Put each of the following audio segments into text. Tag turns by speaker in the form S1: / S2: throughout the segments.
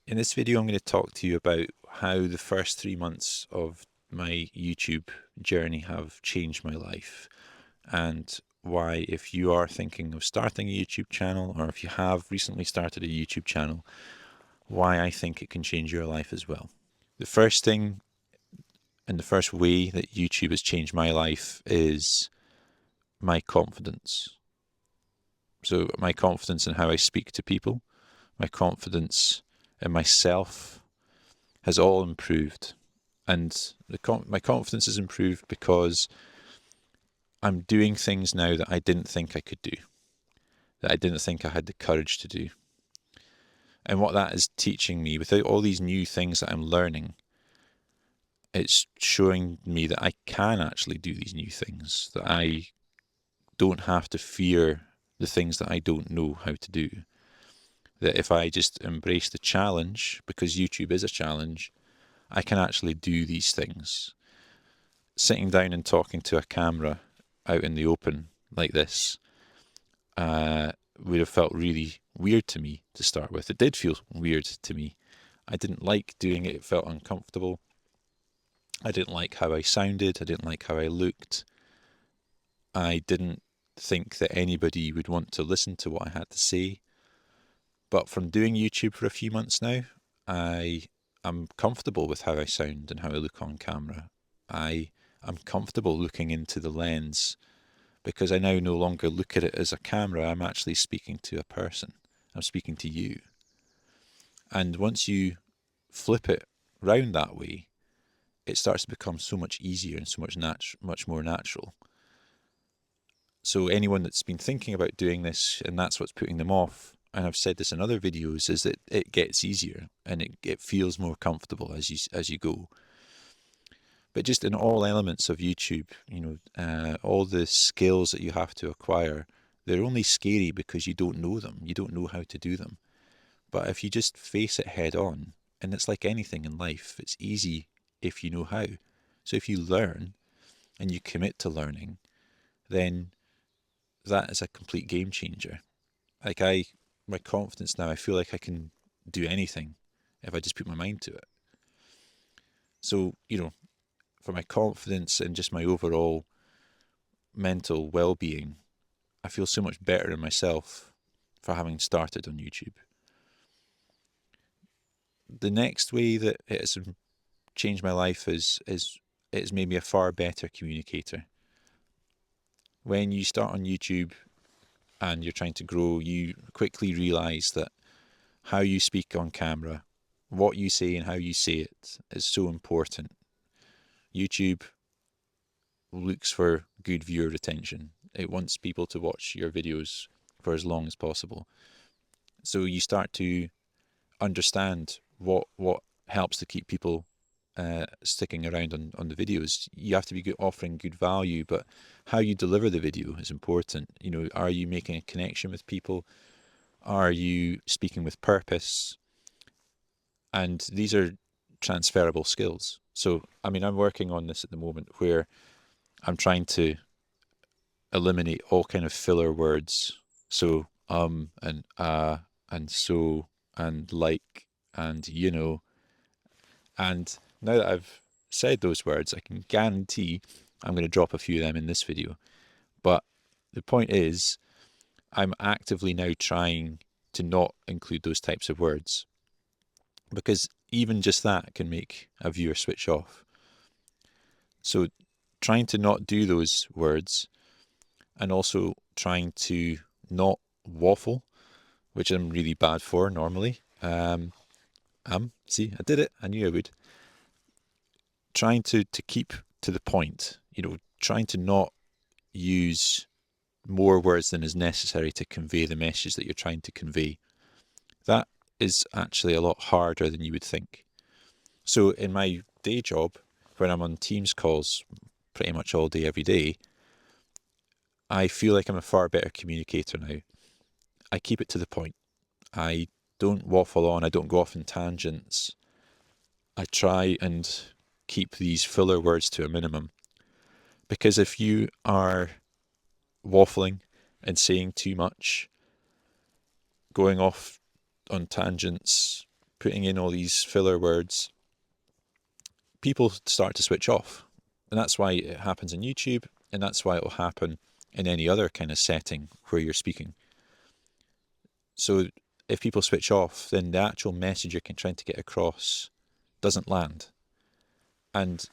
S1: In this video, I'm going to talk to you about how the first 3 months of my YouTube journey have changed my life, and why, if you are thinking of starting a YouTube channel, or if you have recently started a YouTube channel, why I think it can change your life as well. The first thing and the first way that YouTube has changed my life is my confidence. So, my confidence in how I speak to people, my confidence in myself has all improved. And my confidence has improved because I'm doing things now that I didn't think I could do, that I didn't think I had the courage to do. And what that is teaching me, without all these new things that I'm learning, it's showing me that I can actually do these new things, that I don't have to fear the things that I don't know how to do. That if I just embrace the challenge, because YouTube is a challenge, I can actually do these things. Sitting down and talking to a camera out in the open like this would have felt really weird to me to start with. It did feel weird to me. I didn't like doing it. It felt uncomfortable. I didn't like how I sounded. I didn't like how I looked. I didn't think that anybody would want to listen to what I had to say. But from doing YouTube for a few months now, I'm comfortable with how I sound and how I look on camera. I'm comfortable looking into the lens because I now no longer look at it as a camera. I'm actually speaking to a person. I'm speaking to you. And once you flip it round that way, it starts to become so much easier and so much more natural. So anyone that's been thinking about doing this and that's what's putting them off, and I've said this in other videos, is that it gets easier and it feels more comfortable as you go. But just in all elements of YouTube, all the skills that you have to acquire, they're only scary because you don't know them. You don't know how to do them. But if you just face it head on, and it's like anything in life, it's easy if you know how. So if you learn and you commit to learning, then that is a complete game changer. Like my confidence now, I feel like I can do anything if I just put my mind to it. So, for my confidence and just my overall mental well-being, I feel so much better in myself for having started on YouTube. The next way that it has changed my life is it's made me a far better communicator. When you start on YouTube and you're trying to grow, you quickly realize that how you speak on camera, what you say and how you say it is so important. YouTube looks for good viewer retention. It wants people to watch your videos for as long as possible. So you start to understand what helps to keep people sticking around on the videos. You have to be offering good value, but how you deliver the video is important. Are you making a connection with people? Are you speaking with purpose? And these are transferable skills. So, I'm working on this at the moment where I'm trying to eliminate all kind of filler words. So, and so, and like, and And now that I've said those words, I can guarantee I'm going to drop a few of them in this video. But the point is, I'm actively now trying to not include those types of words, because even just that can make a viewer switch off. So trying to not do those words, and also trying to not waffle, which I'm really bad for normally. See, I did it. I knew I would. Trying to keep to the point, trying to not use more words than is necessary to convey the message that you're trying to convey. That is actually a lot harder than you would think. So in my day job, when I'm on Teams calls pretty much all day, every day, I feel like I'm a far better communicator now. I keep it to the point. I don't waffle on. I don't go off in tangents. I try and keep these filler words to a minimum. Because if you are waffling and saying too much, going off on tangents, putting in all these filler words, people start to switch off. And that's why it happens on YouTube, and that's why it will happen in any other kind of setting where you're speaking. So if people switch off, then the actual message you're trying to get across doesn't land. And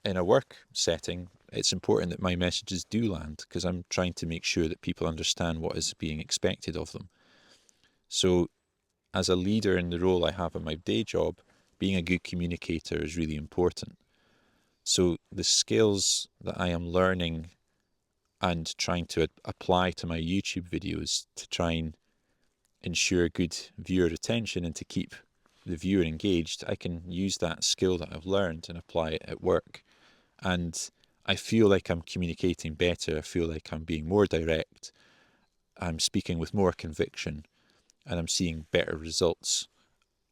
S1: in a work setting, it's important that my messages do land, because I'm trying to make sure that people understand what is being expected of them. So as a leader in the role I have in my day job, being a good communicator is really important. So the skills that I am learning and trying to apply to my YouTube videos to try and ensure good viewer retention and to keep the viewer engaged, I can use that skill that I've learned and apply it at work. And I feel like I'm communicating better. I feel like I'm being more direct. I'm speaking with more conviction, and I'm seeing better results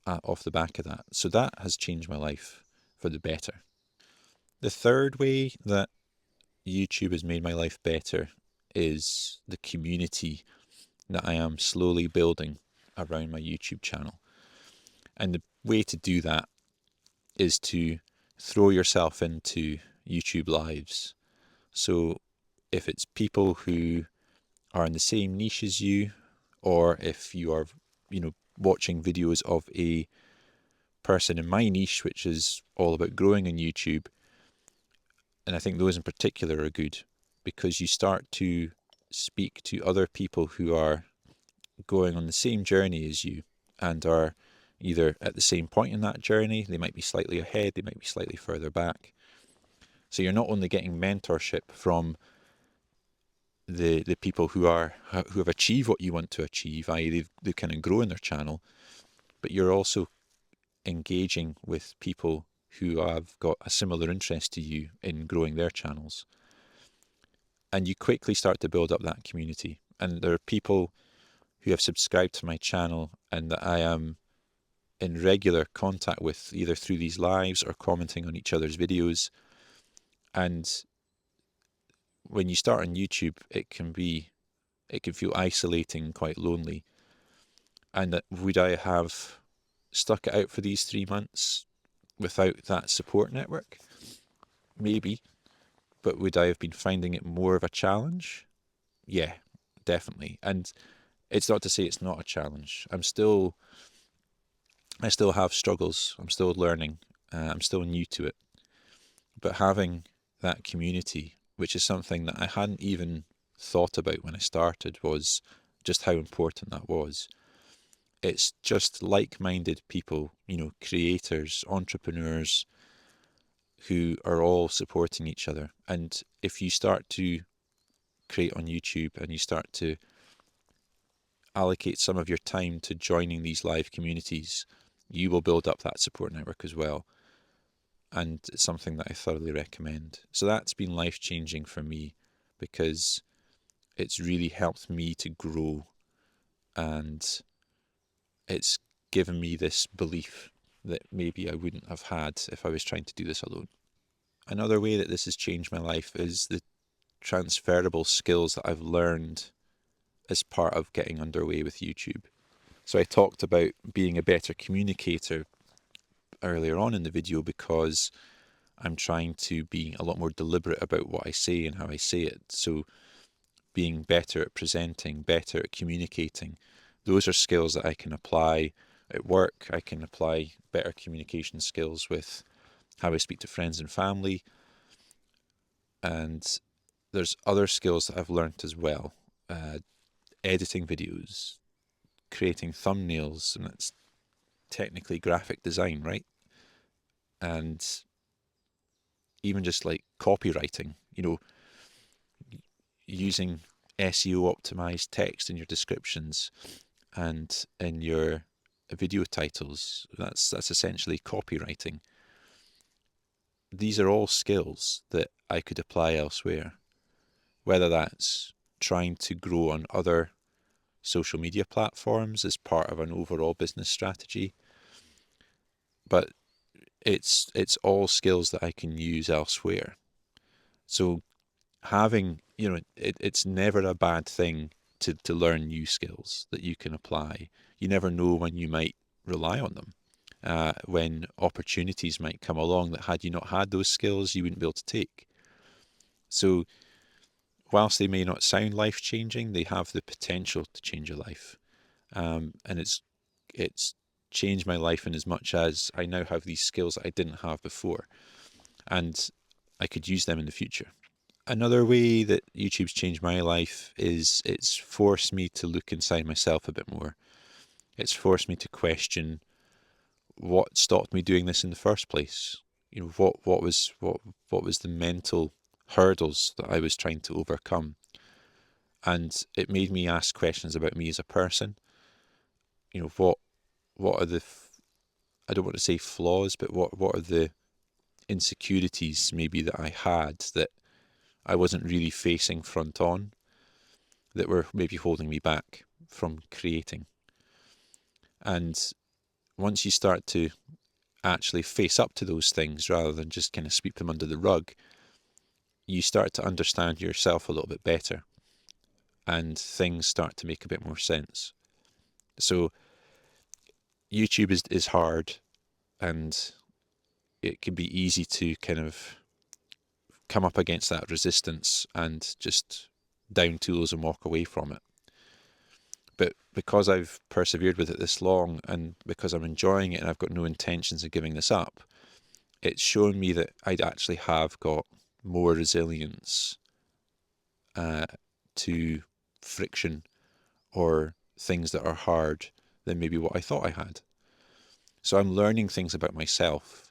S1: off the back of that. So that has changed my life for the better. The third way that YouTube has made my life better is the community that I am slowly building around my YouTube channel. And the way to do that is to throw yourself into YouTube lives. So if it's people who are in the same niche as you, or if you are, watching videos of a person in my niche, which is all about growing on YouTube, and I think those in particular are good, because you start to speak to other people who are going on the same journey as you and are either at the same point in that journey, they might be slightly ahead, they might be slightly further back. So you're not only getting mentorship from the people who have achieved what you want to achieve, i.e. they've kind of grown their channel, but you're also engaging with people who have got a similar interest to you in growing their channels. And you quickly start to build up that community. And there are people who have subscribed to my channel and that I am in regular contact with, either through these lives or commenting on each other's videos. And when you start on YouTube, it can feel isolating and quite lonely. And that would I have stuck it out for these 3 months without that support network? Maybe. But would I have been finding it more of a challenge? Yeah, definitely. And it's not to say it's not a challenge. I still have struggles. I'm still learning. I'm still new to it. But having that community, which is something that I hadn't even thought about when I started, was just how important that was. It's just like-minded people, creators, entrepreneurs, who are all supporting each other. And if you start to create on YouTube and you start to allocate some of your time to joining these live communities, you will build up that support network as well. And it's something that I thoroughly recommend. So that's been life-changing for me, because it's really helped me to grow, and it's given me this belief that maybe I wouldn't have had if I was trying to do this alone. Another way that this has changed my life is the transferable skills that I've learned as part of getting underway with YouTube. So I talked about being a better communicator earlier on in the video, because I'm trying to be a lot more deliberate about what I say and how I say it. So being better at presenting, better at communicating, those are skills that I can apply at work. I can apply better communication skills with how I speak to friends and family. And there's other skills that I've learnt as well. Editing videos, creating thumbnails, and that's technically graphic design, right? And even just like copywriting, using SEO optimized text in your descriptions and in your video titles. That's essentially copywriting. These are all skills that I could apply elsewhere, whether that's trying to grow on other social media platforms as part of an overall business strategy, but it's all skills that I can use elsewhere. So having, it's never a bad thing to learn new skills that you can apply. You never know when you might rely on them. when opportunities might come along that had you not had those skills, you wouldn't be able to take. So whilst they may not sound life-changing, they have the potential to change your life. And it's changed my life in as much as I now have these skills that I didn't have before, and I could use them in the future. Another way that YouTube's changed my life is it's forced me to look inside myself a bit more. It's forced me to question what stopped me doing this in the first place. You know, what was the mental hurdles that I was trying to overcome? And it made me ask questions about me as a person. You know, what are the, I don't want to say flaws, but what are the insecurities maybe that I had that I wasn't really facing front on, that were maybe holding me back from creating. And once you start to actually face up to those things rather than just kind of sweep them under the rug, you start to understand yourself a little bit better, and things start to make a bit more sense. So YouTube is hard, and it can be easy to kind of come up against that resistance and just down tools and walk away from it. But because I've persevered with it this long, and because I'm enjoying it and I've got no intentions of giving this up, it's shown me that I actually have got more resilience to friction or things that are hard than maybe what I thought I had. So I'm learning things about myself,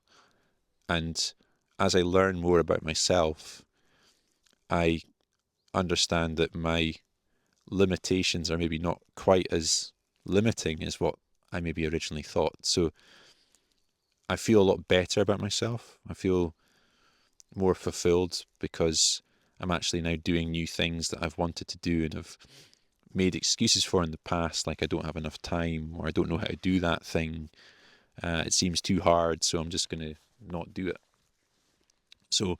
S1: and as I learn more about myself, I understand that my limitations are maybe not quite as limiting as what I maybe originally thought. So I feel a lot better about myself. I feel more fulfilled because I'm actually now doing new things that I've wanted to do and have made excuses for in the past, like I don't have enough time, or I don't know how to do that thing. It seems too hard, so I'm just going to not do it. So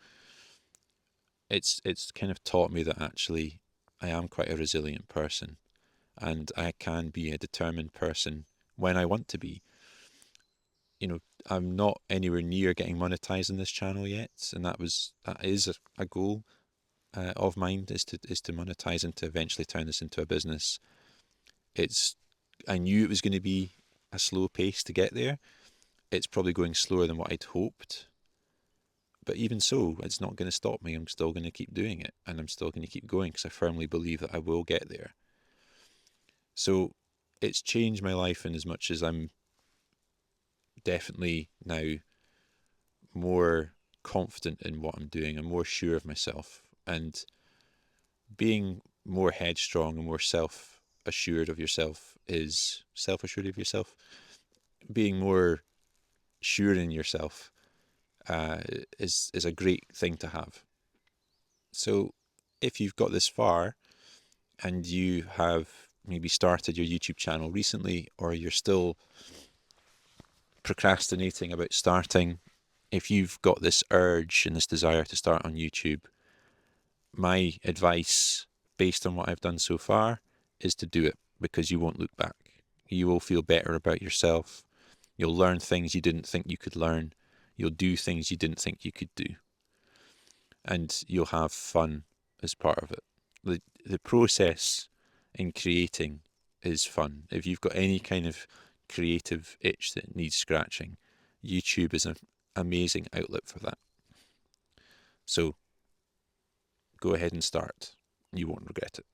S1: it's kind of taught me that actually I am quite a resilient person, and I can be a determined person when I want to be. You know, I'm not anywhere near getting monetized in this channel yet, and that is a goal of mine, is to monetize and to eventually turn this into a business. I knew it was going to be a slow pace to get there. It's probably going slower than what I'd hoped, but even so, it's not going to stop me. I'm still going to keep doing it, and I'm still going to keep going because I firmly believe that I will get there. So it's changed my life in as much as I'm definitely now more confident in what I'm doing. I'm more sure of myself, and being more headstrong and more self-assured of yourself is self-assured of yourself. Being more sure in yourself is a great thing to have. So if you've got this far and you have maybe started your YouTube channel recently, or you're still procrastinating about starting, if you've got this urge and this desire to start on YouTube, my advice, based on what I've done so far, is to do it, because you won't look back. You will feel better about yourself. You'll learn things you didn't think you could learn. You'll do things you didn't think you could do. And you'll have fun as part of it. The process in creating is fun. If you've got any kind of creative itch that needs scratching, YouTube is an amazing outlet for that. So go ahead and start. You won't regret it.